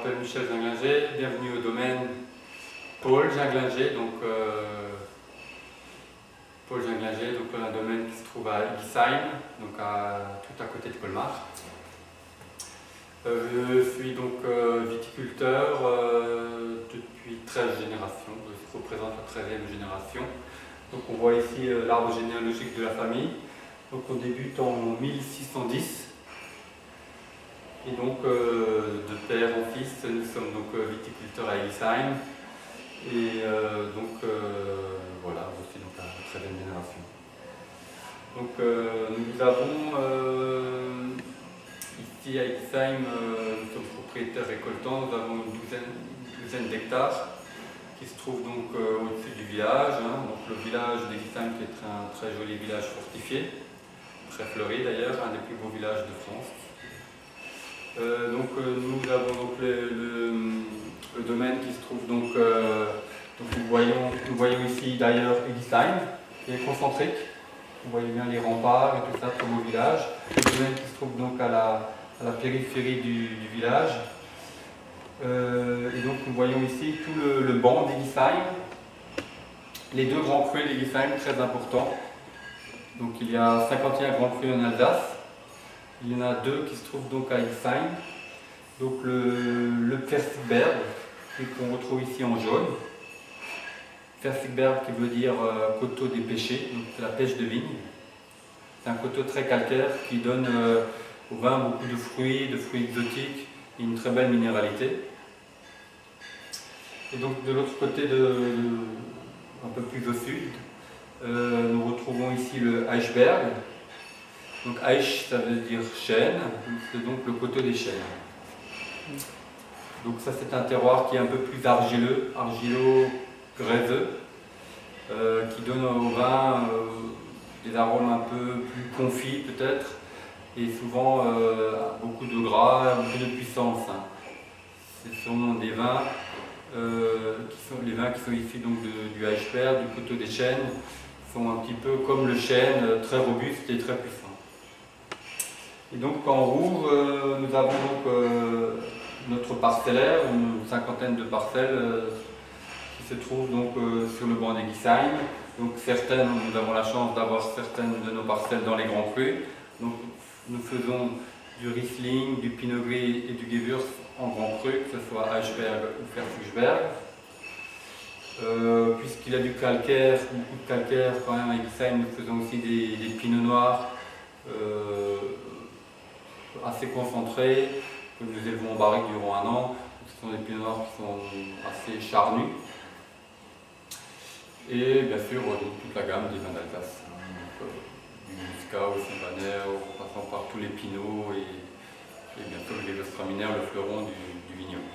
m'appelle Michel Zinglinger, bienvenue au domaine Paul Zinglinger, Paul Zinglinger, donc un domaine qui se trouve à Igisheim, donc tout à côté de Colmar. Je suis donc viticulteur depuis 13 générations, je représente la 13e génération. Donc on voit ici l'arbre généalogique de la famille. Donc on débute en 1610. Et donc de père en fils, nous sommes donc viticulteurs à Igisheim. Et voilà, je suis donc la 13e génération. Donc nous avons ici à Igisheim, nous sommes propriétaires récoltants, nous avons une douzaine d'hectares qui se trouvent donc au-dessus du village. Donc le village d'Igisheim qui est un très joli village fortifié, très fleuri d'ailleurs, un des plus beaux villages de France. Nous avons donc le domaine qui se trouve donc nous voyons ici d'ailleurs Igisheim qui est concentrique. Vous voyez bien les remparts et tout ça, très beau village. Le domaine qui se trouve donc à la périphérie du village. Et donc nous voyons ici tout le banc d'Igisheim, les deux grands crus d'Igisheim très importants. Donc il y a 51 grands crus en Alsace. Il y en a deux qui se trouvent donc à Igisheim. Donc le Pfärzigberg, qu'on retrouve ici en jaune. Pfärzigberg qui veut dire coteau des pêchers, donc c'est la pêche de vigne. C'est un coteau très calcaire qui donne au vin beaucoup de fruits exotiques et une très belle minéralité. Et donc de l'autre côté, un peu plus au sud, nous retrouvons ici le Eichberg. Donc Eich, ça veut dire chêne, c'est donc le coteau des chênes. Donc ça c'est un terroir qui est un peu plus argilo-gréseux, qui donne au vin des arômes un peu plus confits peut-être, et souvent beaucoup de gras, beaucoup de puissance. Ce sont des vins, les vins qui sont issus donc du Eichberg, du coteau des chênes, sont un petit peu comme le chêne, très robuste et très puissant. Et donc en rouge, nous avons donc notre parcellaire, une cinquantaine de parcelles qui se trouvent donc sur le banc d'Igisheim. Donc certaines, nous avons la chance d'avoir certaines de nos parcelles dans les grands crus. Donc nous faisons du Riesling, du Pinot Gris et du Gewürz en grand cru, que ce soit Eichberg ou Pfärzigberg. Puisqu'il y a du calcaire, beaucoup de calcaire quand même à Igisheim, nous faisons aussi des pinots noirs assez concentrés, que nous élevons en barrique durant un an. Ce sont des pinots noirs qui sont assez charnus. Et bien sûr, toute la gamme des vins d'Alsace. Du Muscat au Sylvaner, en passant par tous les pinots et bien sûr le Gewürztraminer, le fleuron du vignoble.